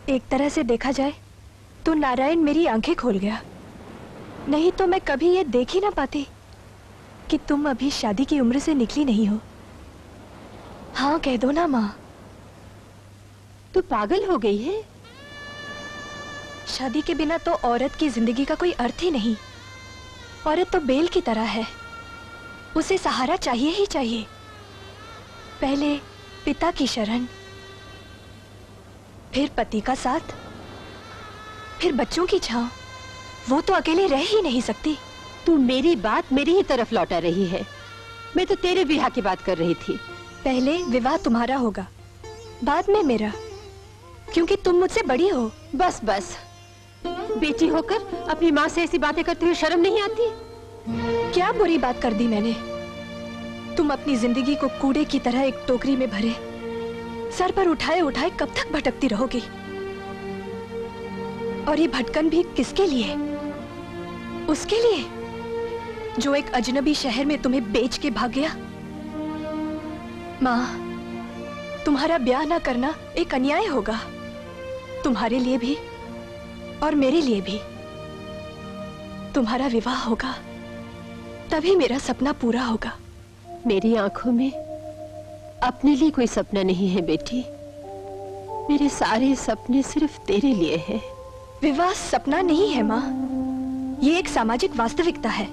एक तरह से देखा जाए तो नारायण मेरी आंखें खोल गया, नहीं तो मैं कभी ये देख ही ना पाती कि तुम अभी शादी की उम्र से निकली नहीं हो। हाँ कह दो ना माँ। तू पागल हो गई है? शादी के बिना तो औरत की जिंदगी का कोई अर्थ ही नहीं। औरत तो बेल की तरह है, उसे सहारा चाहिए ही चाहिए। पहले पिता की शरण, फिर पति का साथ, फिर बच्चों की छांव। वो तो अकेले रह ही नहीं सकती। तू मेरी बात मेरी ही तरफ लौटा रही है। मैं तो तेरे विवाह की बात कर रही थी। पहले विवाह तुम्हारा होगा, बाद में मेरा, क्योंकि तुम मुझसे बड़ी हो। बस बस, बेटी होकर अपनी माँ से ऐसी बातें करते हुए शर्म नहीं आती? क्या बुरी बात कर दी मैंने? तुम अपनी जिंदगी को कूड़े की तरह एक टोकरी में भरे सर पर उठाए उठाए कब तक भटकती रहोगी? और ये भटकन भी किसके लिए? उसके लिए जो एक अजनबी शहर में तुम्हें बेच के भाग गया। माँ, तुम्हारा ब्याह ना करना एक अन्याय होगा, तुम्हारे लिए भी और मेरे लिए भी। तुम्हारा विवाह होगा तभी मेरा सपना पूरा होगा। मेरी आंखों में अपने लिए कोई सपना नहीं है बेटी। मेरे सारे सपने सिर्फ तेरे लिए हैं। विवाह सपना नहीं है माँ, ये एक सामाजिक वास्तविकता है।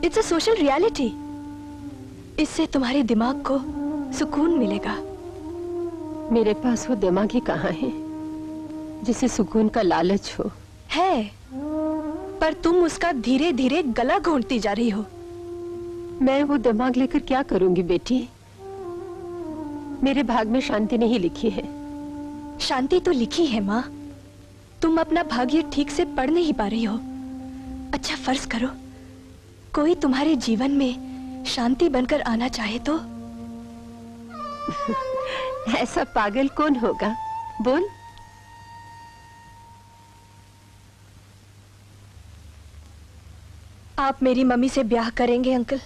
It's a social reality. इससे तुम्हारे दिमाग को सुकून मिलेगा। मेरे पास वो दिमाग ही कहाँ है जिसे सुकून का लालच हो? है, पर तुम उसका धीरे धीरे गला घोंटती जा रही हो। मैं वो दिमाग लेकर क्या करूंगी बेटी? मेरे भाग में शांति नहीं लिखी है। शांति तो लिखी है माँ, तुम अपना भाग्य ठीक से पढ़ नहीं पा रही हो। अच्छा फर्ज करो कोई तुम्हारे जीवन में शांति बनकर आना चाहे तो? ऐसा पागल कौन होगा? बोल। आप मेरी मम्मी से ब्याह करेंगे अंकल?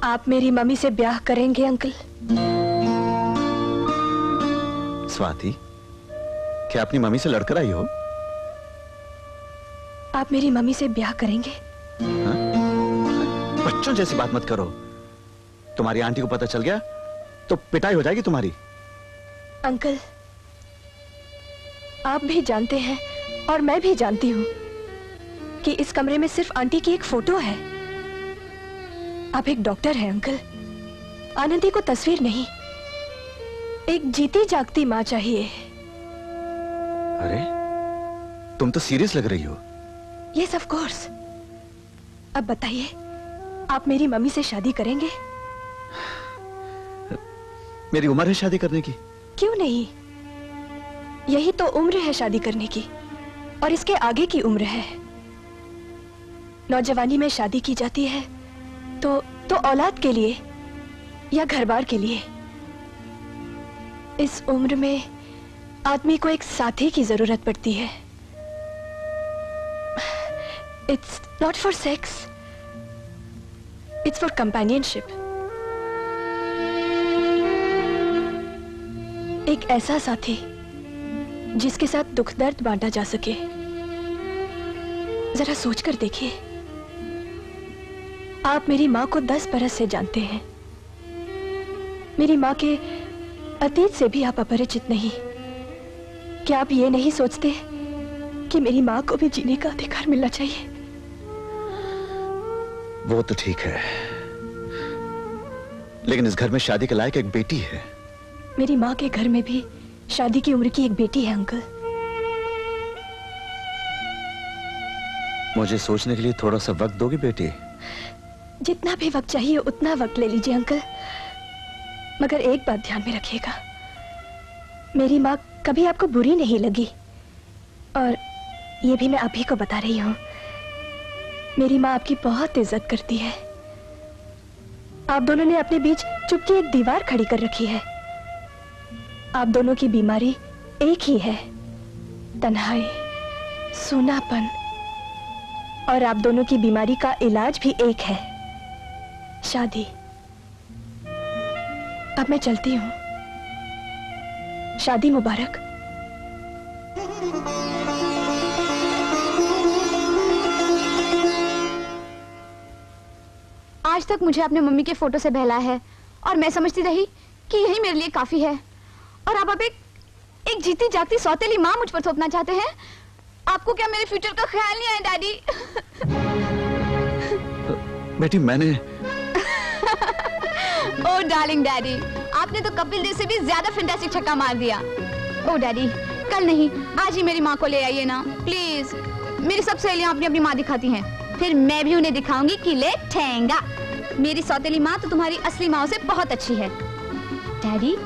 आप मेरी मम्मी से ब्याह करेंगे अंकल? स्वाति, क्या अपनी मम्मी से लड़कर आई हो? आप मेरी मम्मी से ब्याह करेंगे? हा? बच्चों जैसी बात मत करो। तुम्हारी आंटी को पता चल गया तो पिटाई हो जाएगी तुम्हारी। अंकल, आप भी जानते हैं और मैं भी जानती हूँ कि इस कमरे में सिर्फ आंटी की एक फोटो है। आप एक डॉक्टर हैं अंकल, आनंदी को तस्वीर नहीं, एक जीती जागती माँ चाहिए। अरे, तुम तो सीरियस लग रही हो। Yes of course. अब बताइए, आप मेरी मम्मी से शादी करेंगे? मेरी उम्र है शादी करने की। क्यों नहीं, यही तो उम्र है शादी करने की, और इसके आगे की उम्र है। नौजवानी में शादी की जाती है तो औलाद के लिए या घर बार के लिए। इस उम्र में आदमी को एक साथी की जरूरत पड़ती है। It's not for sex, it's for companionship. एक ऐसा साथी जिसके साथ दुख दर्द बांटा जा सके। जरा सोचकर देखिए, आप मेरी माँ को 10 बरस से जानते हैं। मेरी माँ के अतीत से भी आप अपरिचित नहीं। क्या आप ये नहीं सोचते कि मेरी माँ को भी जीने का अधिकार मिलना चाहिए? वो तो ठीक है, लेकिन इस घर में शादी के लायक एक बेटी है। मेरी माँ के घर में भी शादी की उम्र की एक बेटी है अंकल। मुझे सोचने के लिए थोड़ा सा वक्त दोगी बेटी? जितना भी वक्त चाहिए उतना वक्त ले लीजिए अंकल, मगर एक बात ध्यान में रखिएगा, मेरी माँ कभी आपको बुरी नहीं लगी। और ये भी मैं आप ही को बता रही हूँ, मेरी माँ आपकी बहुत इज्जत करती है। आप दोनों ने अपने बीच चुपकी एक दीवार खड़ी कर रखी है। आप दोनों की बीमारी एक ही है, तन्हाई, सूनापन। और आप दोनों की बीमारी का इलाज भी एक है, शादी। अब मैं चलती हूँ। शादी मुबारक। आज तक मुझे अपने मम्मी के फोटो से बहला है और मैं समझती रही कि यही मेरे लिए काफी है, और अब एक जीती जागती सौतेली माँ मुझ पर थोपना चाहते हैं। आपको क्या मेरे फ्यूचर का ख्याल नहीं आया डैडी? बेटी मैंने ओ डार्लिंग डैडी, आपने तो कपिल देव से भी ज्यादा फैंटास्टिक छक्का मार दिया। ओ डैडी, कल नहीं आज ही मेरी माँ को ले आइए ना प्लीज। मेरी सब सहेलियां अपनी अपनी माँ दिखाती हैं, फिर मैं भी उन्हें दिखाऊंगी कि ले ठेंगा। मेरी सौतेली माँ तो तुम्हारी असली माँ से बहुत अच्छी है। डैडी,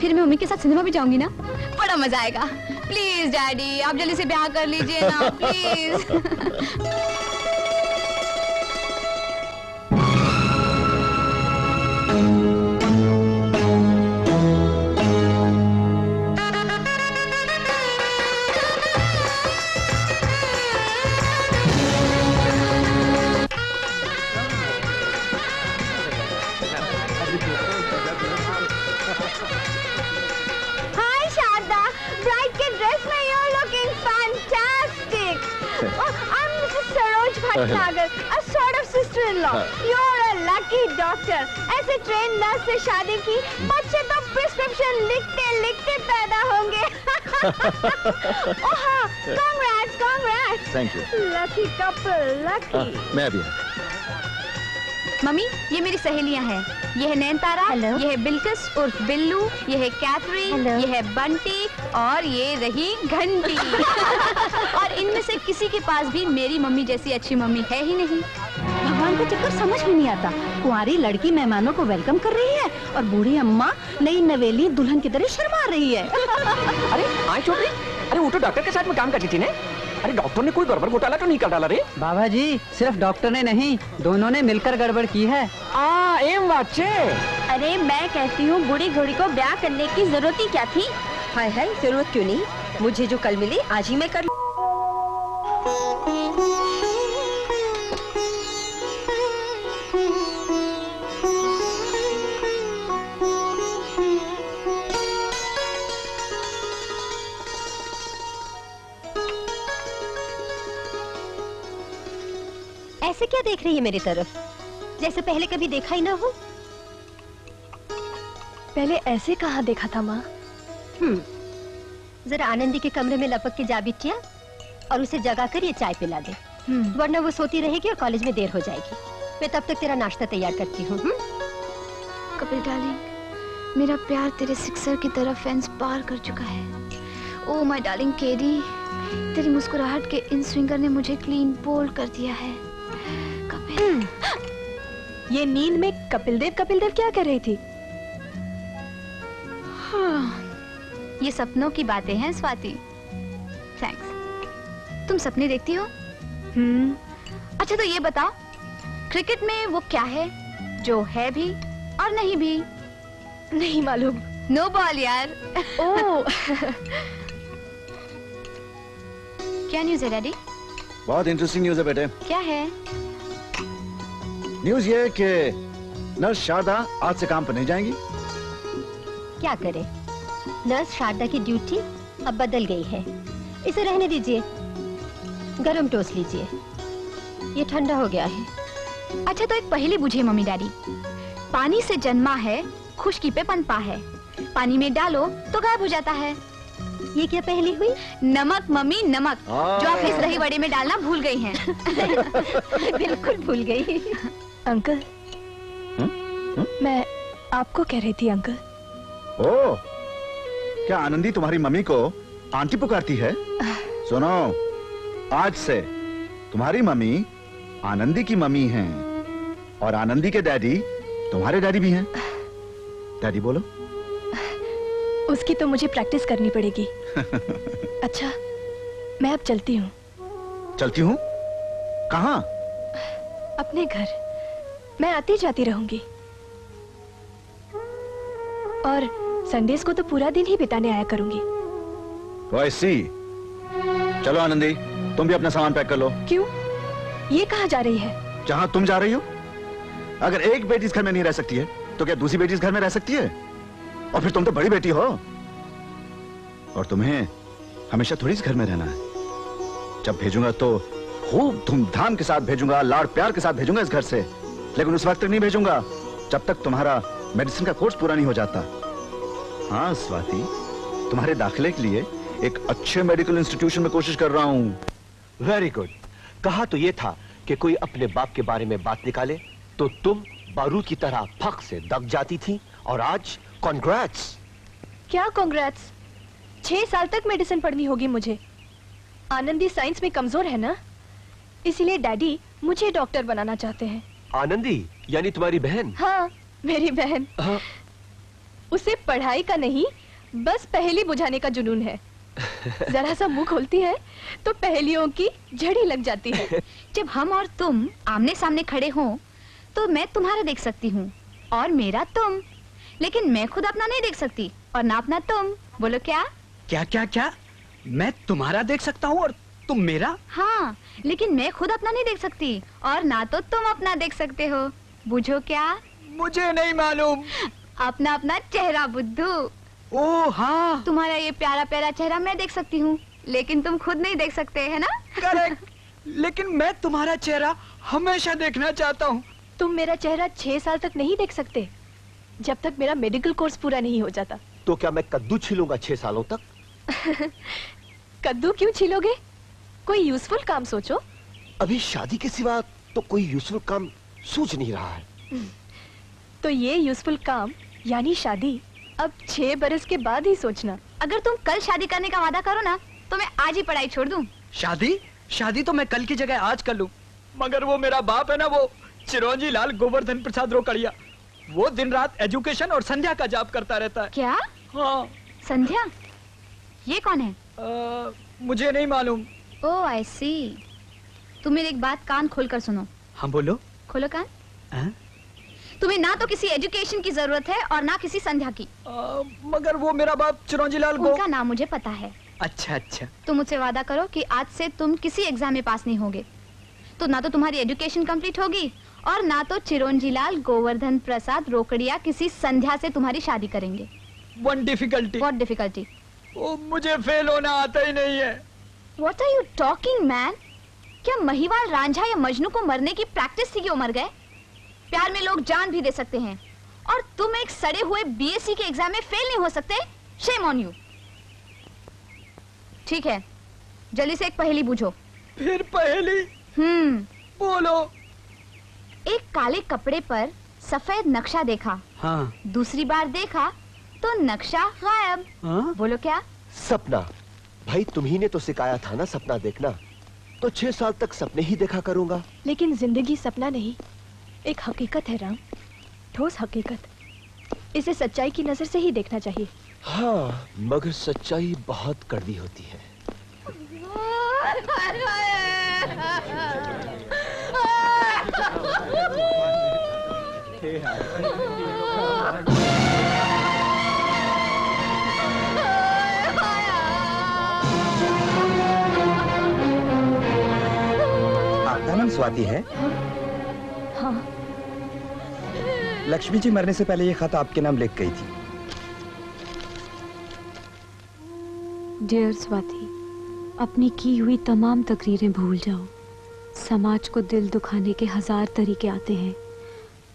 फिर मैं मम्मी के साथ सिनेमा भी जाऊंगी ना, बड़ा मजा आएगा। प्लीज डैडी, आप जल्दी से ब्याह कर लीजिए ना please. Bhatnagar, a sort of sister-in-law. You're a lucky doctor. ऐसे ट्रेन नर्स से शादी की, बच्चे तो प्रिस्क्रिप्शन लिखते लिखते पैदा होंगे। ओह हाँ, congrats, congrats. Thank you. Lucky couple, lucky. मैं भी। मम्मी, ये मेरी सहेलियां हैं। ये है नैनतारा, ये है बिल्किस उर्फ बिल्लू, ये है कैथरीन, ये है बंटी और ये रही घंटी। और इनमें से किसी के पास भी मेरी मम्मी जैसी अच्छी मम्मी है ही नहीं। भगवान को चक्कर समझ में नहीं आता। कुंवारी लड़की मेहमानों को वेलकम कर रही है और बूढ़ी अम्मा नई नवेली दुल्हन की तरह शर्मा रही है। अरे आई छोटी, अरे वो तो डॉक्टर के साथ में काम करती थी ना। अरे डॉक्टर ने कोई गड़बड़ घोटाला तो नहीं कर डाला रे? बाबा जी, सिर्फ डॉक्टर ने नहीं, दोनों ने मिलकर गड़बड़ की है। एम बच्चे। अरे मैं कहती हूँ बूढ़ी घोड़ी को ब्याह करने की जरूरत ही क्या थी? हाय हाय, जरूरत क्यों नहीं, मुझे जो कल मिली आज ही मैं कर। ऐसे क्या देख रही है मेरी तरफ, जैसे पहले कभी देखा ही ना हो? पहले ऐसे कहाँ देखा था माँ? जरा आनंदी के कमरे में लपक के जा बिटिया और उसे जगा कर ये चाय पिला दे, वरना वो सोती रहेगी और कॉलेज में देर हो जाएगी। मैं तब तक तेरा नाश्ता तैयार करती हूँ। कपिल डार्लिंग, मेरा प्यार तेरे सिक्सर की तरह फेंस पार कर चुका है। ओ माय डार्लिंग केडी, तेरी मुस्कुराहट के इन स्विंगर ने मुझे क्लीन बोल्ड कर दिया है। कपिल, ये नींद में कपिल देव क्या कर रही थी? ये सपनों की बातें हैं स्वाति। थैंक्स। तुम सपने देखती हो? अच्छा तो ये बताओ, क्रिकेट में वो क्या है जो है भी और नहीं भी? नहीं मालूम। नो बॉल यार। ओह। क्या न्यूज़ है डैडी? बहुत इंटरेस्टिंग न्यूज़ है बेटे। क्या है? न्यूज़ ये कि नर्स शारदा आज से काम पर नहीं जाएंगी। क्या करे, नर्स शारदा की ड्यूटी अब बदल गई है। इसे रहने दीजिए, गरम टोस्ट लीजिए, ये ठंडा हो गया है। अच्छा तो एक पहेली बुझे मम्मी डैडी। पानी से जन्मा है, खुशकी पे पनपा है, पानी में डालो तो गायब हो जाता है। ये क्या पहेली हुई? नमक मम्मी नमक, जो आप इस दही वड़े में डालना भूल गई हैं। बिल्कुल भूल गई। अंकल, मैं आपको कह रही थी अंकल। ओह, क्या आनंदी तुम्हारी मम्मी को आंटी पुकारती है? सुनो, आज से तुम्हारी मम्मी आनंदी की मम्मी हैं और आनंदी के डैडी तुम्हारे डैडी भी हैं। डैडी बोलो। उसकी तो मुझे प्रैक्टिस करनी पड़ेगी। अच्छा, मैं अब चलती हूँ। चलती हूँ? कहाँ? अपने घर। मैं आती जाती रहूंगी और संडेज को तो पूरा दिन ही बिताने आया करूंगी। तो ऐसी। चलो आनंदी, तुम भी अपना सामान पैक कर लो। क्यों? ये कहाँ जा रही है? जहाँ तुम जा रही हो। अगर एक बेटी इस घर में नहीं रह सकती है, तो क्या दूसरी बेटी इस घर में रह सकती है? और फिर तुम तो बड़ी बेटी हो। और तुम्हें हमेशा थोड़ी इस घर में रहना है। जब भेजूंगा तो खूब धूमधाम के साथ भेजूंगा, लाड़ प्यार के साथ भेजूंगा इस घर से, लेकिन उस वक्त तक नहीं भेजूंगा जब तक तुम्हारा मेडिसिन का कोर्स पूरा नहीं हो जाता। हाँ स्वाति, तुम्हारे दाखिले के लिए एक अच्छे मेडिकल इंस्टीट्यूशन में कोशिश कर रहा हूं। Very good. कहा तो ये था कि कोई अपने बाप के बारे में बात निकाले तो तुम बारूद की तरह फक से दब जाती थी, और आज कॉन्ग्रेट्स। क्या कॉन्ग्रेट्स? 6 साल तक मेडिसिन पढ़नी होगी मुझे। आनंदी साइंस में कमजोर है ना, इसीलिए डैडी मुझे डॉक्टर बनाना चाहते हैं। आनंदी यानी तुम्हारी बहन? हाँ, मेरी बहन। हाँ। उसे पढ़ाई का नहीं, बस पहेली बुझाने का जुनून है। जरा सा मुंह खोलती है तो पहेलियों की झड़ी लग जाती है। जब हम और तुम आमने सामने खड़े हों तो मैं तुम्हारा देख सकती हूँ और मेरा तुम, लेकिन मैं खुद अपना नहीं देख सकती और ना अपना तुम। बोलो क्या? क्या क्या क्या? मैं तुम्हारा देख सकता हूँ और तुम मेरा? हाँ, लेकिन मैं खुद अपना नहीं देख सकती और ना तो तुम अपना देख सकते हो। बुझो क्या? मुझे नहीं मालूम। अपना अपना चेहरा बुद्धू। ओ हाँ, तुम्हारा ये प्यारा प्यारा चेहरा मैं देख सकती हूँ, लेकिन तुम खुद नहीं देख सकते, है ना? करेक्ट। लेकिन मैं तुम्हारा चेहरा हमेशा देखना चाहता हूँ। तुम मेरा चेहरा 6 साल तक नहीं देख सकते, जब तक मेरा मेडिकल कोर्स पूरा नहीं हो जाता। तो क्या मैं कद्दू छीलूंगा 6 सालों तक? कद्दू क्यों छीलोगे? कोई यूजफुल काम सोचो। अभी शादी के सिवा तो कोई यूजफुल काम सूझ नहीं रहा है। तो ये यूजफुल काम यानी शादी अब 6 बरस के बाद ही सोचना। अगर तुम कल शादी करने का वादा करो ना तो मैं आज ही पढ़ाई छोड़ दूं। शादी तो मैं कल की जगह आज कर लूं, मगर वो मेरा बाप है ना, वो चिरंजी लाल गोवर्धन प्रसाद रोकड़िया, वो दिन रात एजुकेशन और संध्या का जाप करता रहता है। क्या? हाँ। संध्या? ये कौन है? मुझे नहीं मालूम। ओह आई सी। तुम मेरी एक बात कान खोल कर सुनो। हाँ बोलो। खोलो कान। तुम्हें ना तो किसी एजुकेशन की जरूरत है और ना किसी संध्या की। मगर वो मेरा बाप चिरंजी लाल उनका नाम मुझे पता है। अच्छा अच्छा। तुम मुझसे वादा करो कि आज से तुम किसी एग्जाम में पास नहीं होगे, तो ना तो तुम्हारी एजुकेशन कंप्लीट होगी और ना तो चिरंजी लाल गोवर्धन प्रसाद रोकड़िया किसी संध्या से तुम्हारी शादी करेंगे। One difficulty. What difficulty? ओ, मुझे फेल होना आता ही नहीं है। What are you talking, man? क्या महिवाल रांझा या मजनू को मरने की प्रैक्टिस थी कि वो मर गए? प्यार में लोग जान भी दे सकते हैं और तुम एक सड़े हुए बीएससी के एग्जाम में फेल नहीं हो सकते। Shame on you. ठीक है, जल्दी से एक पहेली बूझो। फिर पहेली? बोलो। एक काले कपड़े पर सफेद नक्शा देखा। हाँ। दूसरी बार देखा तो नक्शा गायब। हाँ? बोलो क्या? सपना। भाई तुम्ही ने तो सिखाया था ना सपना देखना, तो 6 साल तक सपने ही देखा करूंगा। लेकिन जिंदगी सपना नहीं, एक हकीकत है राम, ठोस हकीकत। इसे सच्चाई की नजर से ही देखना चाहिए। हाँ, मगर सच्चाई बहुत कड़वी होती है। आपका नाम स्वाति है? हाँ। लक्ष्मी जी मरने से पहले ये खत आपके नाम लिख गई थी। डियर स्वाति, अपनी की हुई तमाम तकरीरें भूल जाओ। समाज को दिल दुखाने के 1000 तरीके आते हैं,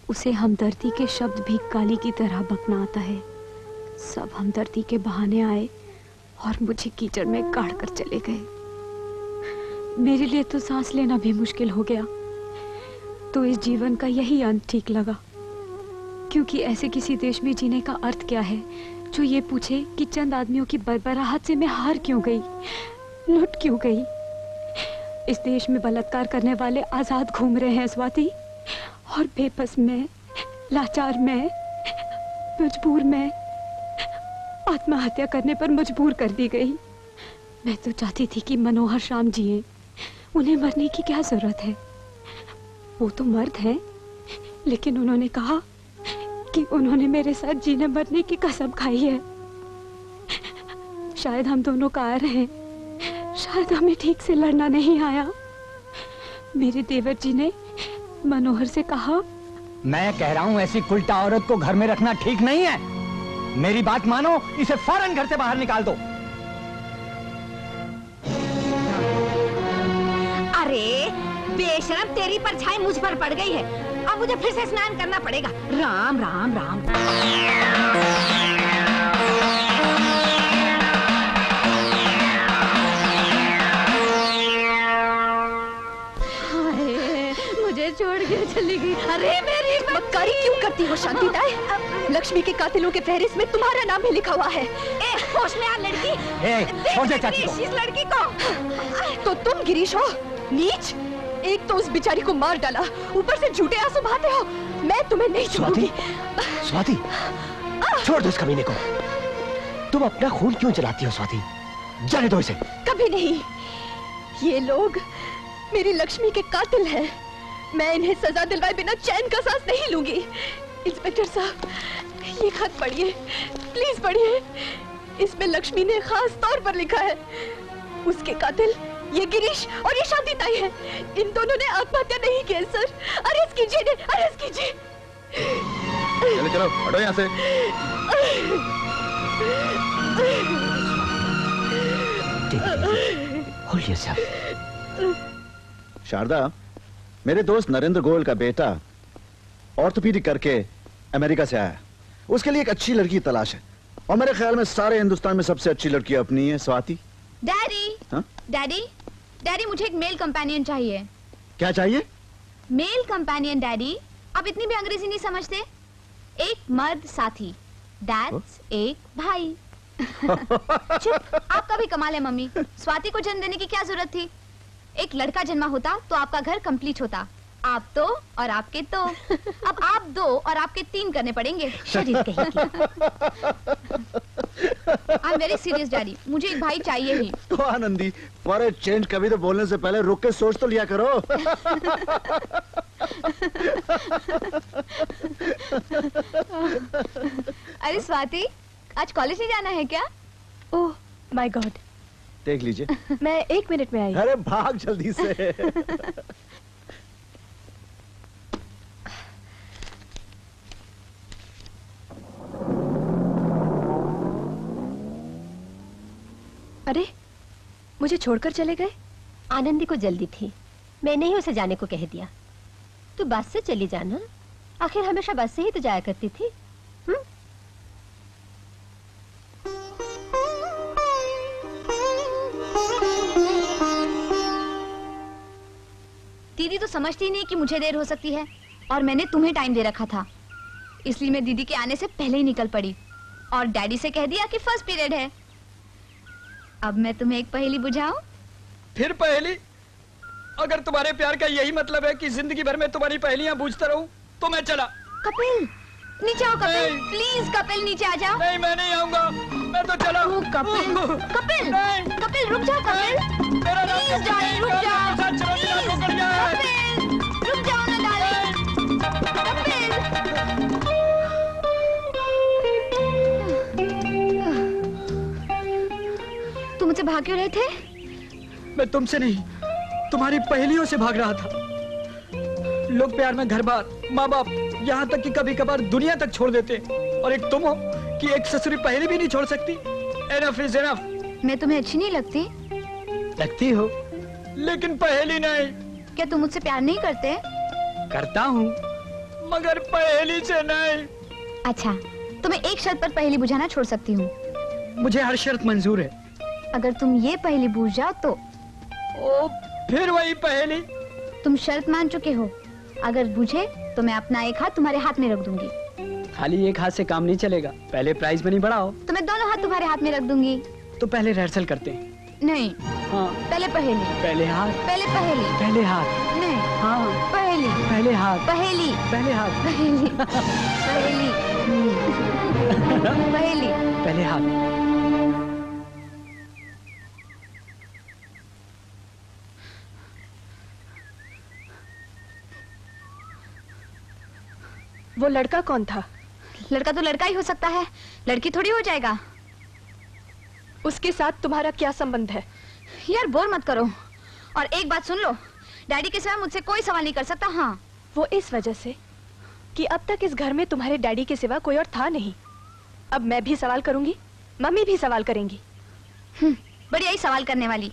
उसे हमदर्दी के शब्द भी गाली की तरह बकना आता है। सब हमदर्दी के बहाने आए और मुझे कीचड़ में गाड़ कर चले गए। मेरे लिए तो सांस लेना भी मुश्किल हो गया, तो इस जीवन का यही अंत ठीक लगा। क्योंकि ऐसे किसी देश में जीने का अर्थ क्या है जो ये पूछे कि चंद आदमियों की बर्बराहट से मैं हार क्यों गई, लुट क्यों गई। इस देश में बलात्कार करने वाले आजाद घूम रहे हैं स्वाति, और बेबस में, लाचार में, मजबूर में आत्महत्या करने पर मजबूर कर दी गई। मैं तो चाहती थी कि मनोहर श्याम जिए, उन्हें मरने की क्या जरूरत है। वो तो मर्द हैं, लेकिन उन्होंने कहा कि उन्होंने मेरे साथ जीने मरने की कसम खाई है। शायद हम दोनों कार हैं, शायद हमें ठीक से लड़ना नहीं आया। मेरे देवर जी ने मनोहर से कहा, मैं कह रहा हूँ ऐसी कुलटा औरत को घर में रखना ठीक नहीं है। मेरी बात मानो, इसे फौरन घर से बाहर निकाल दो। बेशरम, तेरी परछाई मुझ पर पड़ गई है। अब मुझे फिर से स्नान करना पड़ेगा। राम राम राम। मुझे छोड़ के चली गई। अरे मेरी मक्कारी क्यों करती हो शांति ताई? लक्ष्मी के कातिलों के फहरिस्त में तुम्हारा नाम भी लिखा हुआ है। होश में आ लड़की। छोड़ दे चाची को। इस लड़की को। तो तुम गिरीश हो? नीच! एक तो उस बेचारी को मार डाला, ऊपर से झूठे आंसू बहाते हो। मैं तुम्हें नहीं छोड़ूंगी। स्वाति, छोड़ दो इस कमीने को। तुम अपना खून क्यों जलाती हो स्वाति? जाने दो इसे। कभी नहीं। ये लोग मेरी लक्ष्मी के कातिल हैं। मैं इन्हें सजा दिलवाए बिना चैन का सांस नहीं लूंगी। इंस्पेक्टर साहब, ये खत पढ़िए, प्लीज पढ़िए। इसमें लक्ष्मी ने खास तौर पर लिखा है, उसके कातिल ये गिरीश और ये शांति ताई है। इन दोनों ने आत्महत्या नहीं की सर। अरेस्ट कीजिए इन्हें, अरेस्ट कीजिए। चलो चलो हटो यहाँ से। शारदा, मेरे दोस्त नरेंद्र गोयल का बेटा ऑर्थोपीडिक करके अमेरिका से आया। उसके लिए एक अच्छी लड़की तलाश है, और मेरे ख्याल में सारे हिंदुस्तान में सबसे अच्छी लड़की अपनी है, स्वाति। डैडी, डैडी, डैडी, मुझे एक मेल कंपेनियन चाहिए। क्या चाहिए? Male companion daddy. आप इतनी भी अंग्रेजी नहीं समझते? एक मर्द साथी, दैट्स एक भाई। चुप, आपका भी कमाल है मम्मी। स्वाति को जन्म देने की क्या जरूरत थी? एक लड़का जन्मा होता तो आपका घर कंप्लीट होता। आप तो और आपके तो। अब आप 2 और आपके 3 करने पड़ेंगे। शरीर कहेगी। I am very serious daddy, मुझे एक भाई चाहिए ही। तो आनंदी, फॉर ए चेंज कभी तो बोलने से पहले रुक के सोच तो लिया करो। अरे स्वाति, आज कॉलेज नहीं जाना है क्या? Oh my God. देख लीजिए। मैं 1 मिनट में आई। अरे भाग जल्दी से। अरे, मुझे छोड़कर चले गए? आनंदी को जल्दी थी, मैंने ही उसे जाने को कह दिया। तू बस से चली जाना, आखिर हमेशा बस से ही तो जाया करती थी। दीदी तो समझती नहीं कि मुझे देर हो सकती है, और मैंने तुम्हें टाइम दे रखा था, इसलिए मैं दीदी के आने से पहले ही निकल पड़ी और डैडी से कह दिया कि फर्स्ट पीरियड है। अब मैं तुम्हें एक पहेली बुझाऊं? फिर पहेली? अगर तुम्हारे प्यार का यही मतलब है कि जिंदगी भर में तुम्हारी पहेलियां बूझता रहूं, तो मैं चला। कपिल, नीचे आओ कपिल, प्लीज कपिल नीचे आ जाओ। नहीं, मैं नहीं आऊंगा, मैं तो चला। कपिल, कपिल, कपिल रुक जाओ कपिल, प्लीज डार्लिंग रुक जाओ। कपिल, रुक जाओ ना डार्लिंग। कपिल। तुम मुझसे भाग क्यों रहे थे? मैं तुमसे नहीं, तुम्हारी पहेलियों से भाग रहा था। लोग प्यार में घर बार, माँ बाप, यहाँ तक कि कभी कभार दुनिया तक छोड़ देते, और एक तुम हो कि एक ससुरी पहेली भी नहीं छोड़ सकती। Enough is enough। मैं तुम्हें अच्छी नहीं लगती? लगती हो, लेकिन पहेली नहीं। क्या तुम मुझसे प्यार नहीं करते? करता हूँ, मगर पहेली से नहीं। अच्छा, तुम्हें एक शर्त पर पहेली बुझाना छोड़ सकती हूँ। मुझे हर शर्त मंजूर है। अगर तुम ये पहेली बूझ जाओ तो। ओ, फिर वही पहेली। तुम शर्त मान चुके हो, अगर बूझे तो मैं अपना एक हाथ तुम्हारे हाथ में रख दूंगी। खाली एक हाथ से काम नहीं चलेगा, पहले प्राइज मनी बढ़ाओ। तो मैं दोनों हाथ तुम्हारे हाथ में रख दूंगी। तो पहले रिहर्सल करते हैं। नहीं। हाँ। पहले पहेली। पहले हाथ। पहले पहेली। पहले हाथ। नहीं। हाँ। पहेली। पहले हाथ। पहेली। पहले हाथ। पहेली। पहेली। पहेली। पहले हाथ। वो लड़का कौन था? लड़का तो लड़का ही हो सकता है, लड़की थोड़ी हो जाएगा। उसके साथ तुम्हारा क्या संबंध है? यार बोर मत करो, और एक बात सुन लो, डैडी के सिवा मुझसे कोई सवाल नहीं कर सकता। हाँ, वो इस वजह से कि अब तक इस घर में तुम्हारे डैडी के सिवा कोई और था नहीं। अब मैं भी सवाल करूंगी, मम्मी भी सवाल करेंगी। बढ़िया ही सवाल करने वाली।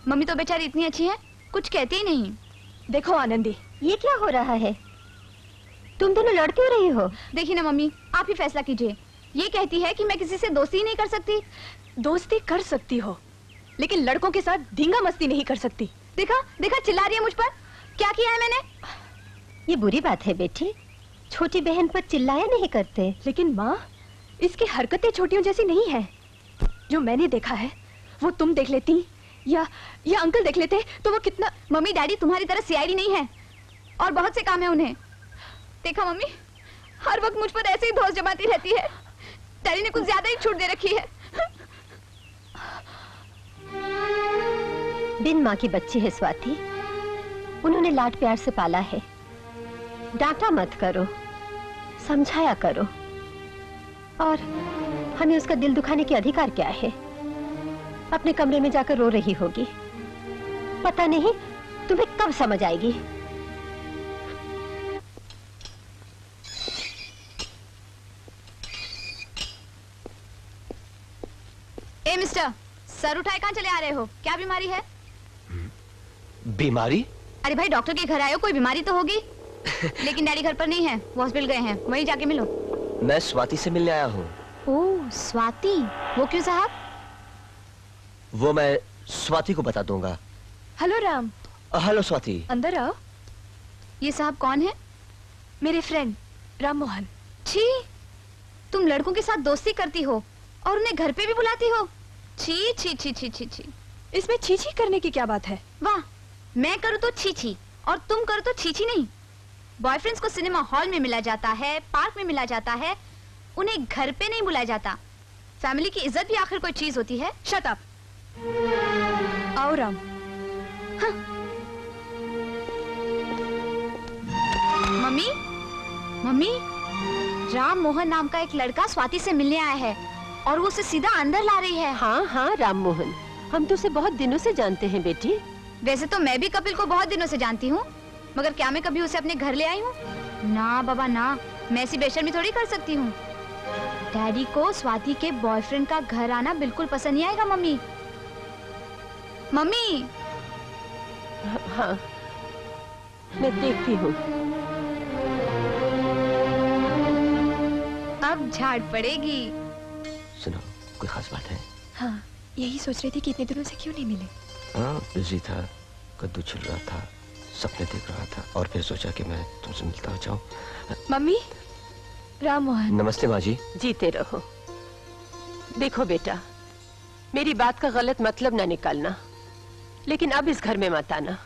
मम्मी तो बेचारी इतनी अच्छी है कुछ कहते ही नहीं। देखो आनंदी, ये क्या हो रहा है? तुम दोनों लड़ क्यों रही हो? देखिए ना मम्मी, आप ही फैसला कीजिए। ये कहती है कि मैं किसी से दोस्ती ही नहीं कर सकती। दोस्ती कर सकती हो, लेकिन लड़कों के साथ धींगा मस्ती नहीं कर सकती। देखा देखा, चिल्ला रही है मुझ पर। क्या किया है मैंने? ये बुरी बात है बेटी, छोटी बहन पर चिल्लाया नहीं करते। लेकिन माँ, इसकी हरकतें छोटियों जैसी नहीं है। जो मैंने देखा है वो तुम देख लेती या अंकल देख लेते तो वो कितना। मम्मी डैडी तुम्हारी तरह सीआईडी नहीं है और बहुत से काम है उन्हें। देखा मम्मी, हर वक्त मुझ पर ऐसे ही धौंस जमाती रहती है। डैडी ने कुछ ज्यादा ही छूट दे रखी है। बिन माँ की बच्ची है स्वाति, उन्होंने लाड प्यार से पाला है। डांटा मत करो, समझाया करो। और हमें उसका दिल दुखाने के अधिकार क्या है? अपने कमरे में जाकर रो रही होगी, पता नहीं तुम्हें कब समझ आएगी। ए मिस्टर, सर उठाए कहाँ चले आ रहे हो? क्या बीमारी है? बीमारी? अरे भाई, डॉक्टर के घर आए हो, कोई बीमारी तो होगी। लेकिन डैडी घर पर नहीं है, वो हॉस्पिटल गए हैं, वहीं जाके मिलो। मैं स्वाति से मिलने आया हूँ। ओह स्वाति, वो क्यों साहब? वो मैं स्वाति को बता दूंगा। हेलो राम। हेलो स्वाति। अंदर आओ। ये साहब कौन है? मेरे फ्रेंड राम मोहन। छी, तुम लड़कों के साथ दोस्ती करती हो और उन्हें घर पे भी बुलाती हो। छी छी छी छी छी छी। इसमें छी छी करने की क्या बात है? वाह, मैं करूँ तो छी छी और तुम करो तो छी छी नहीं। बॉयफ्रेंड्स को सिनेमा हॉल में मिला जाता है, पार्क में मिला जाता है, उन्हें घर पे नहीं बुलाया जाता। फैमिली की इज्जत भी आखिर कोई चीज होती है। Shut up. आओ राम। हाँ। मम्मी, मम्मी, राम मोहन नाम का एक लड़का स्वाति से मिलने आया है और वो उसे सीधा अंदर ला रही है। हाँ हाँ राम मोहन, हम तो उसे बहुत दिनों से जानते हैं बेटी। वैसे तो मैं भी कपिल को बहुत दिनों से जानती हूँ, मगर क्या मैं कभी उसे अपने घर ले आई हूँ? ना बाबा ना, मैं ऐसी बेशर्मी थोड़ी कर सकती हूँ। डैडी को स्वाति के बॉयफ्रेंड का घर आना बिल्कुल पसंद नहीं आएगा मम्मी। मम्मी। हाँ, मैं देखती हूँ। अब झाड़ पड़ेगी। सुनो, कोई खास बात है? हाँ, यही सोच रही थी कि इतने दिनों से क्यों नहीं मिले। हाँ, बिजी था, कद्दू छिल रहा था, सपने देख रहा था और फिर सोचा कि मैं तुमसे मिलता हो जाऊं। मम्मी, राम मोहन। नमस्ते माँ जी। जीते रहो। देखो बेटा, मेरी बात का गलत मतलब ना निकालना, लेकिन अब इस घर में मत आना।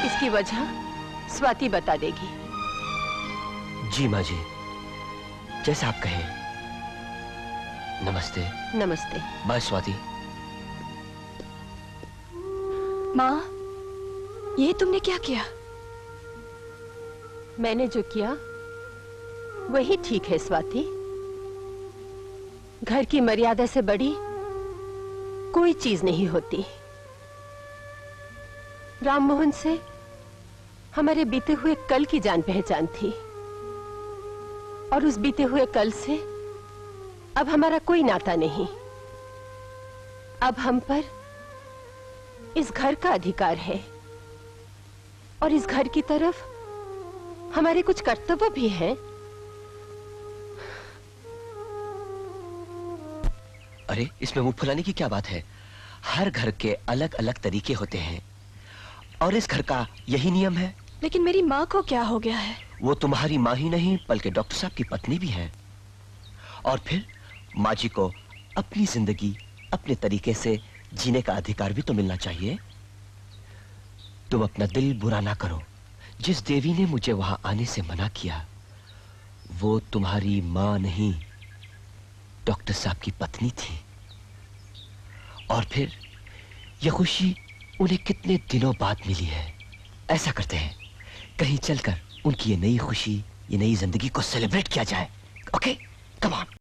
इसकी वजह स्वाति बता देगी। जी माँ जी, जैसा आप कहें। नमस्ते। नमस्ते। बाय स्वाति। माँ, ये तुमने क्या किया? मैंने जो किया वही ठीक है स्वाति। घर की मर्यादा से बड़ी कोई चीज नहीं होती। राममोहन से हमारे बीते हुए कल की जान पहचान थी और उस बीते हुए कल से अब हमारा कोई नाता नहीं। अब हम पर इस घर का अधिकार है और इस घर की तरफ हमारे कुछ कर्तव्य भी हैं। अरे, इसमें मुंह फुलाने की क्या बात है? हर घर के अलग अलग तरीके होते हैं और इस घर का यही नियम है। लेकिन मेरी माँ को क्या हो गया है? वो तुम्हारी माँ ही नहीं बल्कि डॉक्टर साहब की पत्नी भी है। और फिर माँ जी को अपनी जिंदगी अपने तरीके से जीने का अधिकार भी तो मिलना चाहिए। तुम अपना दिल बुरा ना करो। जिस देवी ने मुझे वहां आने से मना किया वो तुम्हारी माँ नहीं, डॉक्टर साहब की पत्नी थी। और फिर यह खुशी उन्हें कितने दिनों बाद मिली है। ऐसा करते हैं, कहीं चलकर उनकी ये नई खुशी, ये नई जिंदगी को सेलिब्रेट किया जाए। Okay, come on.